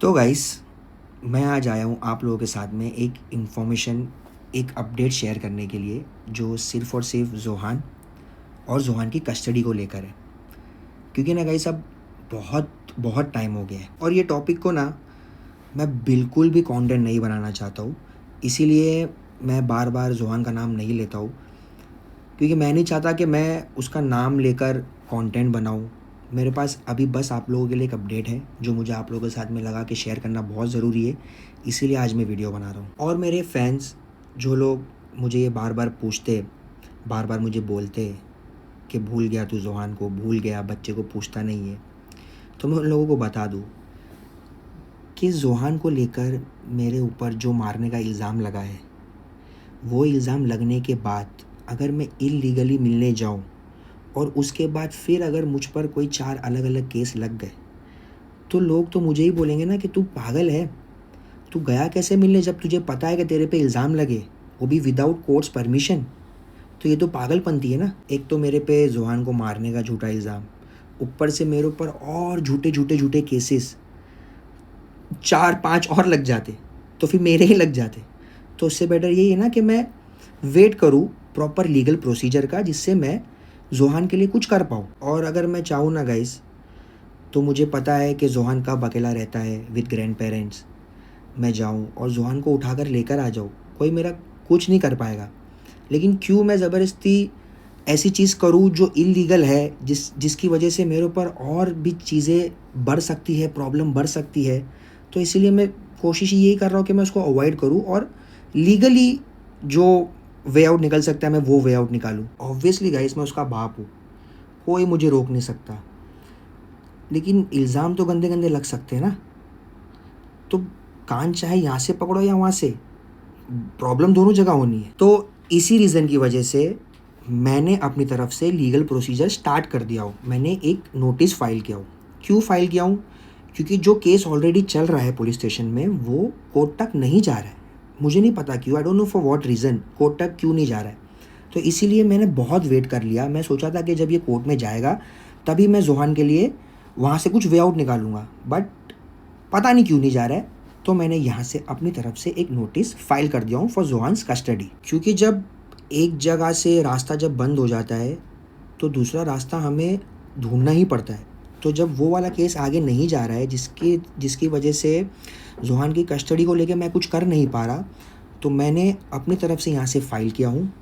तो गाइस, मैं आज आया हूँ आप लोगों के साथ में एक इन्फॉर्मेशन, एक अपडेट शेयर करने के लिए, जो सिर्फ़ और सिर्फ़ ज़ोहान और ज़ोहान की कस्टडी को लेकर है। क्योंकि ना गाइस, अब बहुत बहुत टाइम हो गया है और ये टॉपिक को ना मैं बिल्कुल भी कंटेंट नहीं बनाना चाहता हूँ। इसीलिए मैं बार-बार ज़ोहान का नाम नहीं लेता हूँ, क्योंकि मैं नहीं चाहता कि मैं उसका नाम लेकर कंटेंट बनाऊँ। मेरे पास अभी बस आप लोगों के लिए एक अपडेट है, जो मुझे आप लोगों के साथ में लगा कि शेयर करना बहुत ज़रूरी है, इसीलिए आज मैं वीडियो बना रहा हूँ। और मेरे फैन्स, जो लोग मुझे ये बार-बार पूछते, बार-बार मुझे बोलते कि भूल गया तू ज़ोहान को, भूल गया, बच्चे को पूछता नहीं है। तो मैं उन लोगों को बता दूँ कि ज़ोहान को लेकर मेरे ऊपर जो मारने का इल्ज़ाम लगा है, वो इल्ज़ाम लगने के बाद अगर मैं इल्लीगली मिलने जाऊँ और उसके बाद फिर अगर मुझ पर कोई 4 अलग-अलग केस लग गए, तो लोग तो मुझे ही बोलेंगे ना कि तू पागल है। तू गया कैसे मिलने जब तुझे पता है कि तेरे पे इल्ज़ाम लगे, वो भी विदाउट कोर्ट्स परमिशन। तो ये तो पागलपंती है ना। एक तो मेरे पे ज़ोहान को मारने का झूठा इल्ज़ाम, ऊपर से मेरे ऊपर और झूठे केसेस 4-5 और लग जाते, तो फिर मेरे ही लग जाते। तो उससे बेटर यही है ना कि मैं वेट करूँ प्रॉपर लीगल प्रोसीजर का, जिससे मैं ज़ोहान के लिए कुछ कर पाऊँ। और अगर मैं चाहूँ ना गाइस, तो मुझे पता है कि ज़ोहान कब अकेला रहता है विद ग्रैंड पेरेंट्स। मैं जाऊँ और ज़ोहान को उठाकर लेकर आ जाऊँ, कोई मेरा कुछ नहीं कर पाएगा। लेकिन क्यों मैं ज़बरदस्ती ऐसी चीज़ करूँ जो इल्लीगल है, जिसकी वजह से मेरे ऊपर और भी चीज़ें बढ़ सकती है, प्रॉब्लम बढ़ सकती है। तो इसीलिए मैं कोशिश यही कर रहा हूँ कि मैं उसको अवॉइड करूँ और लीगली जो वे आउट निकल सकता है, मैं वो वे आउट निकालूँ। ऑब्वियसली गाइस, मैं उसका बाप हूँ, कोई मुझे रोक नहीं सकता। लेकिन इल्ज़ाम तो गंदे-गंदे लग सकते हैं ना। तो कान चाहे यहाँ से पकड़ो या वहाँ से, प्रॉब्लम दोनों जगह होनी है। तो इसी रीज़न की वजह से मैंने अपनी तरफ से लीगल प्रोसीजर स्टार्ट कर दिया हूँ। मैंने एक नोटिस फ़ाइल किया हूँ। क्यों फ़ाइल किया हूँ? क्योंकि जो केस ऑलरेडी चल रहा है पुलिस स्टेशन में, वो कोर्ट तक नहीं जा रहा है। मुझे नहीं पता क्यों, I don't know for what reason court तक क्यों नहीं जा रहा है। तो इसीलिए मैंने बहुत वेट कर लिया। मैं सोचा था कि जब ये कोर्ट में जाएगा, तभी मैं ज़ोहान के लिए वहाँ से कुछ वे आउट निकालूँगा। बट पता नहीं क्यों नहीं जा रहा है। तो मैंने यहाँ से अपनी तरफ से एक नोटिस फाइल कर दिया हूँ फॉर ज़ोहान्स कस्टडी। क्योंकि जब एक जगह से रास्ता जब बंद हो जाता है, तो दूसरा रास्ता हमें ढूंढना ही पड़ता है। तो जब वो वाला केस आगे नहीं जा रहा है, जिसकी जिसकी वजह से ज़ोहान की कस्टडी को लेके मैं कुछ कर नहीं पा रहा, तो मैंने अपनी तरफ से यहाँ से फ़ाइल किया हूँ।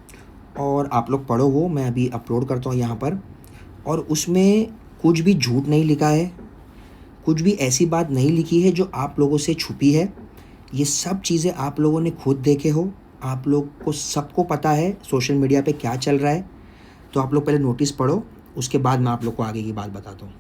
और आप लोग पढ़ो, वो मैं अभी अपलोड करता हूँ यहाँ पर। और उसमें कुछ भी झूठ नहीं लिखा है, कुछ भी ऐसी बात नहीं लिखी है जो आप लोगों से छुपी है। ये सब चीज़ें आप लोगों ने खुद देखे हो, आप लोग को सबको पता है सोशल मीडिया पे क्या चल रहा है। तो आप लोग पहले नोटिस पढ़ो, उसके बाद मैं आप लोग को आगे की बात बताता हूँ।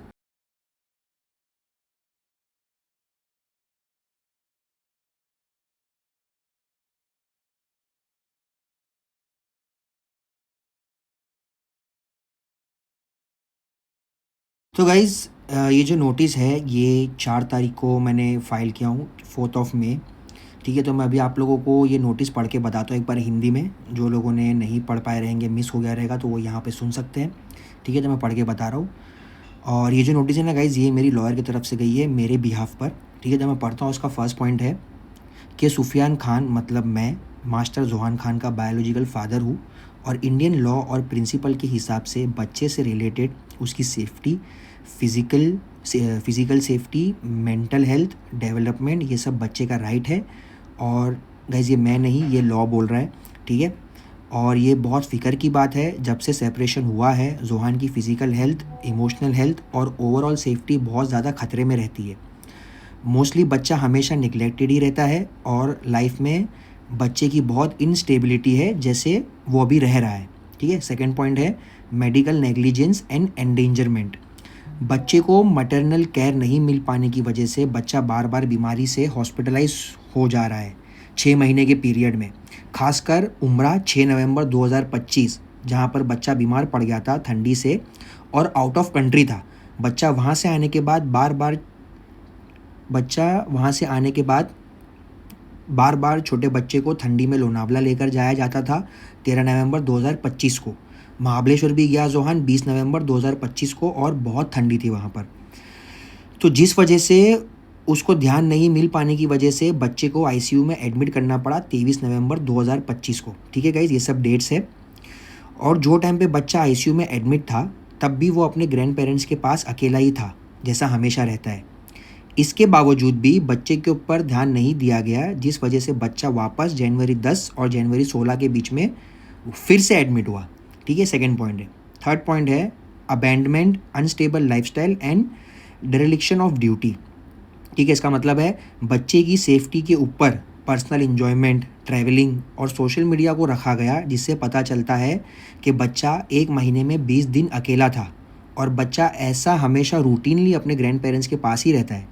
तो गाइज़, ये जो नोटिस है, ये 4 तारीख को मैंने फ़ाइल किया हूँ, 4th ऑफ मई। ठीक है, तो मैं अभी आप लोगों को ये नोटिस पढ़ के बताता हूँ एक बार हिंदी में। जो लोगों ने नहीं पढ़ पाए रहेंगे, मिस हो गया रहेगा, तो वो यहाँ पे सुन सकते हैं। ठीक है, तो मैं पढ़ के बता रहा हूँ। और ये जो नोटिस है ना गाइज़, ये मेरी लॉयर की तरफ से गई है मेरे बिहाफ़ पर। ठीक है, जब मैं पढ़ता हूँ, उसका फर्स्ट पॉइंट है कि सुफियान खान मतलब मैं मास्टर ज़ोहान खान का बायोलॉजिकल फ़ादर हूँ, और इंडियन लॉ और प्रिंसिपल के हिसाब से बच्चे से रिलेटेड उसकी safety, physical safety, mental health, development, ये सब बच्चे का राइट है। और गाइज़, ये मैं नहीं, ये लॉ बोल रहा है। ठीक है, और ये बहुत फ़िक्र की बात है, जब से सेपरेशन हुआ है ज़ोहान की फ़िज़िकल हेल्थ, इमोशनल हेल्थ और ओवरऑल सेफ्टी बहुत ज़्यादा ख़तरे में रहती है। मोस्टली बच्चा हमेशा निगलेक्टेड ही रहता है, और लाइफ में बच्चे की बहुत इनस्टेबिलिटी है, जैसे वो अभी रह रहा है। ठीक है, सेकंड पॉइंट है मेडिकल नेग्लिजेंस एंड एंडेंजरमेंट। बच्चे को मैटरनल केयर नहीं मिल पाने की वजह से बच्चा बार बार बीमारी से हॉस्पिटलाइज हो जा रहा है 6 महीने के पीरियड में। खासकर उम्रा 6 नवंबर 2025, जहाँ पर बच्चा बीमार पड़ गया था ठंडी से, और आउट ऑफ कंट्री था बच्चा। वहाँ से आने के बाद बार बार छोटे बच्चे को ठंडी में लोनावला लेकर जाया जाता था। 13 नवंबर 2025 को महाबलेश्वर भी गया ज़ोहान 20 नवंबर 2025 को, और बहुत ठंडी थी वहाँ पर। तो जिस वजह से उसको ध्यान नहीं मिल पाने की वजह से बच्चे को आईसीयू में एडमिट करना पड़ा 23 नवंबर 2025 को। ठीक है गाइज, ये सब डेट्स है। और जो टाइम पे बच्चा आईसीयू में एडमिट था तब भी वो अपने ग्रैंड पेरेंट्स के पास अकेला ही था, जैसा हमेशा रहता है। इसके बावजूद भी बच्चे के ऊपर ध्यान नहीं दिया गया, जिस वजह से बच्चा वापस जनवरी 10 और जनवरी 16 के बीच में फिर से एडमिट हुआ। ठीक है, सेकेंड पॉइंट है। थर्ड पॉइंट है abandonment, unstable lifestyle and dereliction of duty. ठीक है, इसका मतलब है बच्चे की सेफ्टी के ऊपर पर्सनल इन्जॉयमेंट, ट्रैवलिंग और सोशल मीडिया को रखा गया, जिससे पता चलता है कि बच्चा एक महीने में 20 दिन अकेला था और बच्चा ऐसा हमेशा रूटीनली अपने ग्रैंड पेरेंट्स के पास ही रहता है।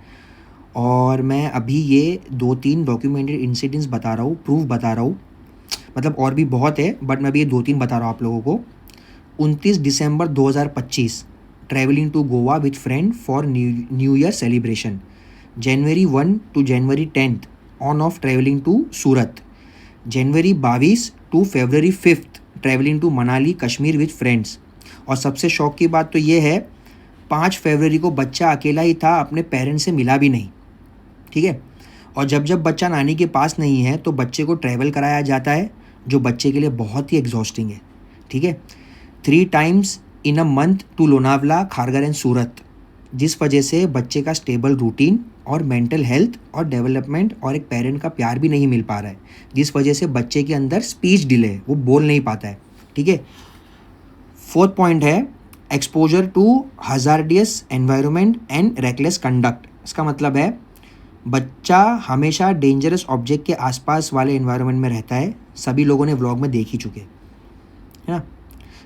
और मैं अभी ये 2-3 डॉक्यूमेंटेड इंसिडेंट्स बता रहा हूँ, प्रूफ बता रहा हूँ, मतलब और भी बहुत है बट मैं अभी ये 2-3 बता रहा हूँ आप लोगों को। 29 December 2025 travelling to Goa with friend for new year celebration. January 1 to January 10 on off travelling to Surat. January 22 to February 5 travelling to Manali Kashmir with friends. और सबसे शौक की बात तो ये है 5 फरवरी को बच्चा अकेला ही था, अपने पेरेंट्स से मिला भी नहीं। ठीक है, और जब जब बच्चा नानी के पास नहीं है तो बच्चे को ट्रैवल कराया जाता है, जो बच्चे के लिए बहुत ही एग्जॉस्टिंग है। ठीक है, 3 times in a month to Lonavala, Kharghar and Surat, जिस वजह से बच्चे का स्टेबल रूटीन और मेंटल हेल्थ और डेवलपमेंट और एक पेरेंट का प्यार भी नहीं मिल पा रहा है, जिस वजह से बच्चे के अंदर स्पीच डिले है, वो बोल नहीं पाता है। ठीक है, फोर्थ पॉइंट है exposure to hazardous environment and reckless conduct. इसका मतलब है बच्चा हमेशा डेंजरस ऑब्जेक्ट के आसपास वाले एनवायरनमेंट में रहता है। सभी लोगों ने व्लॉग में देख ही चुके, है ना।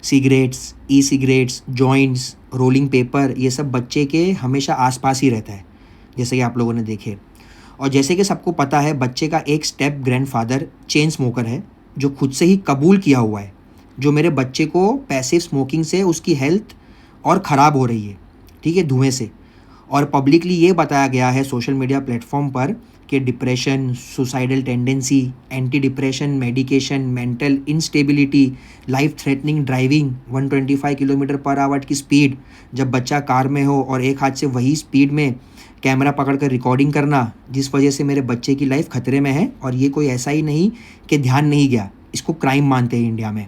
सिगरेट्स, ई सिगरेट्स, जॉइंट्स, रोलिंग पेपर, ये सब बच्चे के हमेशा आसपास ही रहता है, जैसे कि आप लोगों ने देखे। और जैसे कि सबको पता है बच्चे का एक स्टेप ग्रैंडफादर चेन स्मोकर है, जो खुद से ही कबूल किया हुआ है, जो मेरे बच्चे को पैसिव स्मोकिंग से उसकी हेल्थ और ख़राब हो रही है, ठीक है, धुएं से। और पब्लिकली ये बताया गया है सोशल मीडिया प्लेटफॉर्म पर कि depression, suicidal tendency, anti depression medication, mental instability, life threatening driving, 125 kilometre per hour की स्पीड जब बच्चा कार में हो और एक हाथ से वही स्पीड में कैमरा पकड़कर रिकॉर्डिंग करना, जिस वजह से मेरे बच्चे की लाइफ खतरे में है। और ये कोई ऐसा ही नहीं कि ध्यान नहीं गया, इसको क्राइम मानते हैं इंडिया में,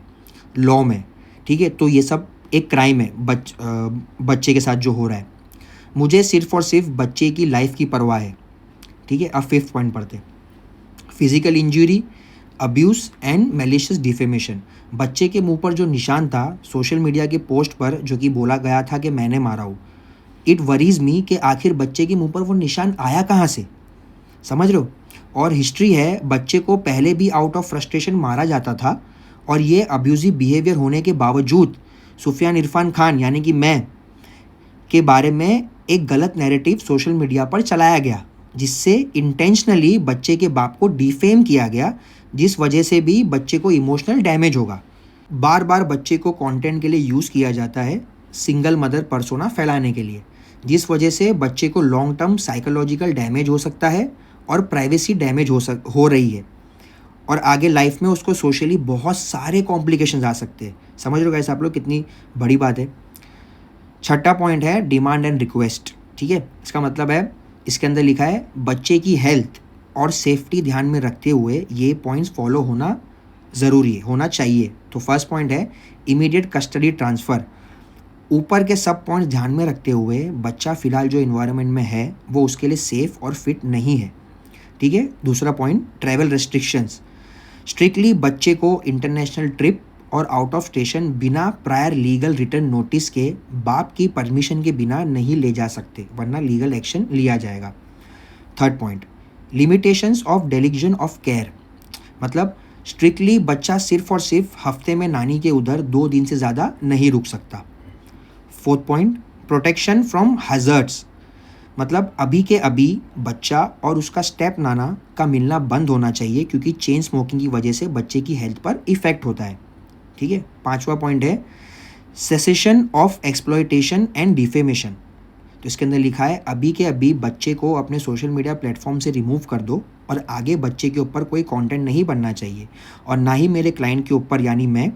लॉ में। ठीक है, तो ये सब एक क्राइम है बच्चे के साथ जो हो रहा है। मुझे सिर्फ और सिर्फ बच्चे की लाइफ की परवाह है। ठीक है, अब फिफ्थ पॉइंट पढ़ते। Physical injury, abuse and malicious defamation. बच्चे के मुंह पर जो निशान था सोशल मीडिया के पोस्ट पर, जो कि बोला गया था कि मैंने मारा हूँ, इट वरीज मी कि आखिर बच्चे के मुंह पर वो निशान आया कहाँ से, समझ रहे हो। और हिस्ट्री है, बच्चे को पहले भी आउट ऑफ फ्रस्ट्रेशन मारा जाता था, और ये अब्यूजिव बिहेवियर होने के बावजूद सुफियान इरफान खान यानी कि मैं के बारे में एक गलत नैरेटिव सोशल मीडिया पर चलाया गया, जिससे इंटेंशनली बच्चे के बाप को डिफेम किया गया, जिस वजह से भी बच्चे को इमोशनल डैमेज होगा। बार बार बच्चे को कंटेंट के लिए यूज़ किया जाता है, सिंगल मदर पर्सोना फैलाने के लिए, जिस वजह से बच्चे को लॉन्ग टर्म साइकोलॉजिकल डैमेज हो सकता है और प्राइवेसी डैमेज हो रही है। और आगे लाइफ में उसको सोशली बहुत सारे कॉम्प्लिकेशंस आ सकते हैं। समझ रहे हो कैसे आप लोग, कितनी बड़ी बात है। छठा पॉइंट है डिमांड एंड रिक्वेस्ट। ठीक है, इसका मतलब है इसके अंदर लिखा है बच्चे की हेल्थ और सेफ्टी ध्यान में रखते हुए ये पॉइंट्स फॉलो होना ज़रूरी है, होना चाहिए। तो फर्स्ट पॉइंट है इमीडिएट कस्टडी ट्रांसफ़र। ऊपर के सब पॉइंट्स ध्यान में रखते हुए बच्चा फ़िलहाल जो इन्वायरमेंट में है वो उसके लिए सेफ़ और फिट नहीं है। ठीक है, दूसरा पॉइंट ट्रैवल रेस्ट्रिक्शंस। स्ट्रिक्टली बच्चे को इंटरनेशनल ट्रिप और आउट ऑफ स्टेशन बिना प्रायर लीगल रिटर्न नोटिस के बाप की परमिशन के बिना नहीं ले जा सकते, वरना लीगल एक्शन लिया जाएगा। Third point limitations of delegation of care. मतलब स्ट्रिक्टली बच्चा सिर्फ और सिर्फ हफ्ते में नानी के उधर 2 दिन से ज़्यादा नहीं रुक सकता। Fourth point protection from hazards. मतलब अभी के अभी बच्चा और उसका स्टेप नाना का मिलना बंद होना चाहिए, क्योंकि चेन स्मोकिंग की वजह से बच्चे की हेल्थ पर इफ़ेक्ट होता है। ठीक है, पांचवा पॉइंट है cessation of exploitation and defamation. तो इसके अंदर लिखा है अभी के अभी बच्चे को अपने सोशल मीडिया प्लेटफॉर्म से रिमूव कर दो, और आगे बच्चे के ऊपर कोई कंटेंट नहीं बनना चाहिए, और ना ही मेरे क्लाइंट के ऊपर यानी मैं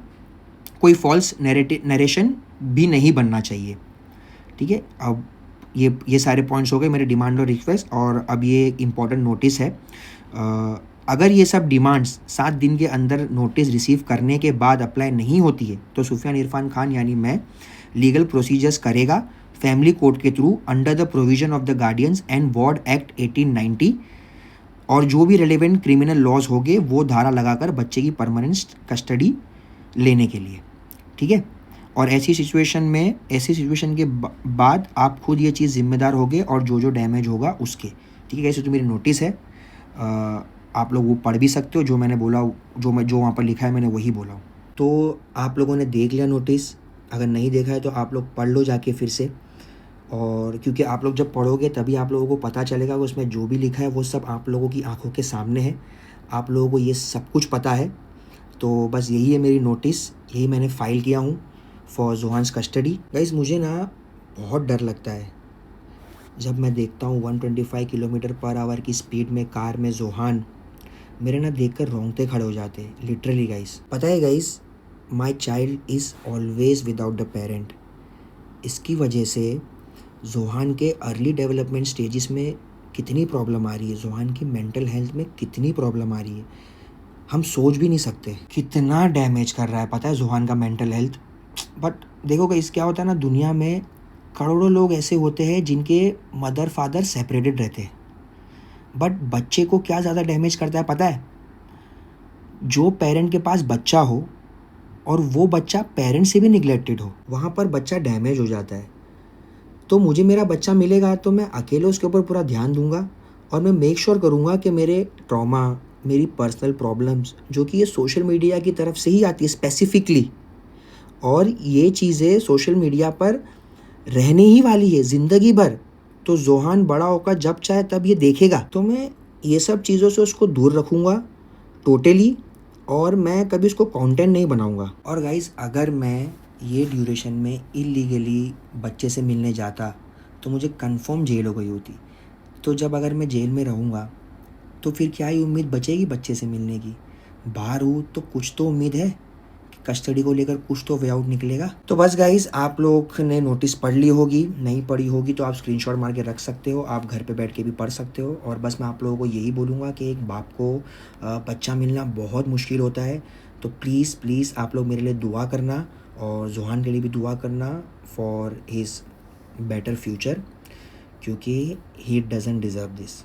कोई फॉल्स नरेशन भी नहीं बनना चाहिए। ठीक है, अब ये सारे पॉइंट्स हो गए मेरे डिमांड और रिक्वेस्ट। और अब ये इम्पॉर्टेंट नोटिस है, अगर ये सब डिमांड्स 7 दिन के अंदर नोटिस रिसीव करने के बाद अप्लाई नहीं होती है तो सुफियान इरफान खान यानी मैं लीगल प्रोसीजर्स करेगा फैमिली कोर्ट के through under the provision of the guardians and ward act 1890, और जो भी रिलेवेंट क्रिमिनल लॉज होंगे वो धारा लगाकर बच्चे की परमानेंट कस्टडी लेने के लिए, ठीक है। और ऐसी सिचुएशन के बाद आप खुद ये चीज़ जिम्मेदार होगे और जो डैमेज होगा उसके, ठीक है। ऐसे तो मेरी नोटिस है, आप लोग वो पढ़ भी सकते हो, जो मैंने बोला, जो वहाँ पर लिखा है मैंने वही बोला हूँ। तो आप लोगों ने देख लिया नोटिस, अगर नहीं देखा है तो आप लोग पढ़ लो जाके फिर से, और क्योंकि आप लोग जब पढ़ोगे तभी आप लोगों को पता चलेगा कि उसमें जो भी लिखा है वो सब आप लोगों की आंखों के सामने है, आप लोगों को ये सब कुछ पता है। तो बस यही है मेरी नोटिस, यही मैंने फ़ाइल किया हूँ फॉर जोहान्स कस्टडी। गाइस मुझे ना बहुत डर लगता है जब मैं देखता हूँ 125 किलोमीटर पर आवर की स्पीड में कार में जोहान, मेरे ना देखकर रोंगटे खड़े हो जाते हैं लिटरली गाइस। पता है guys, my child is always without the parent. इसकी वजह से जोहान के अर्ली डेवलपमेंट स्टेजेस में कितनी प्रॉब्लम आ रही है, जोहान की मेंटल हेल्थ में कितनी प्रॉब्लम आ रही है, हम सोच भी नहीं सकते कितना डैमेज कर रहा है, पता है जोहान का मेंटल हेल्थ। बट देखो गाइस क्या होता है ना, दुनिया में करोड़ों लोग ऐसे होते हैं जिनके मदर फादर सेपरेटेड रहते हैं, बट बच्चे को क्या ज़्यादा डैमेज करता है पता है, जो पेरेंट के पास बच्चा हो और वो बच्चा पेरेंट से भी निगलेक्टेड हो, वहाँ पर बच्चा डैमेज हो जाता है। तो मुझे मेरा बच्चा मिलेगा तो मैं अकेले उसके ऊपर पूरा ध्यान दूंगा और मैं मेक श्योर करूँगा कि मेरे ट्रॉमा, मेरी पर्सनल प्रॉब्लम्स जो कि ये सोशल मीडिया की तरफ से ही आती है स्पेसिफिकली, और ये चीज़ें सोशल मीडिया पर रहने ही वाली है ज़िंदगी भर, तो जोहान बड़ा होकर जब चाहे तब ये देखेगा, तो मैं ये सब चीज़ों से उसको दूर रखूँगा टोटली, और मैं कभी उसको कंटेंट नहीं बनाऊँगा। और गाइज़ अगर मैं ये ड्यूरेशन में इलीगली बच्चे से मिलने जाता तो मुझे कंफर्म जेल हो गई होती। तो जब अगर मैं जेल में रहूँगा तो फिर क्या ही उम्मीद बचेगी बच्चे से मिलने की, बाहर हूँ तो कुछ तो उम्मीद है कि कस्टडी को लेकर कुछ तो वे आउट निकलेगा। तो बस गाइज़ आप लोग ने नोटिस पढ़ ली होगी, नहीं पढ़ी होगी तो आप स्क्रीनशॉट मार के रख सकते हो, आप घर पे बैठ के भी पढ़ सकते हो। और बस मैं आप लोगों को यही बोलूँगा कि एक बाप को बच्चा मिलना बहुत मुश्किल होता है, तो प्लीज़ आप लोग मेरे लिए दुआ करना और जोहान के लिए भी दुआ करना फॉर हिज बेटर फ्यूचर, क्योंकि ही डजंट डिज़र्व दिस।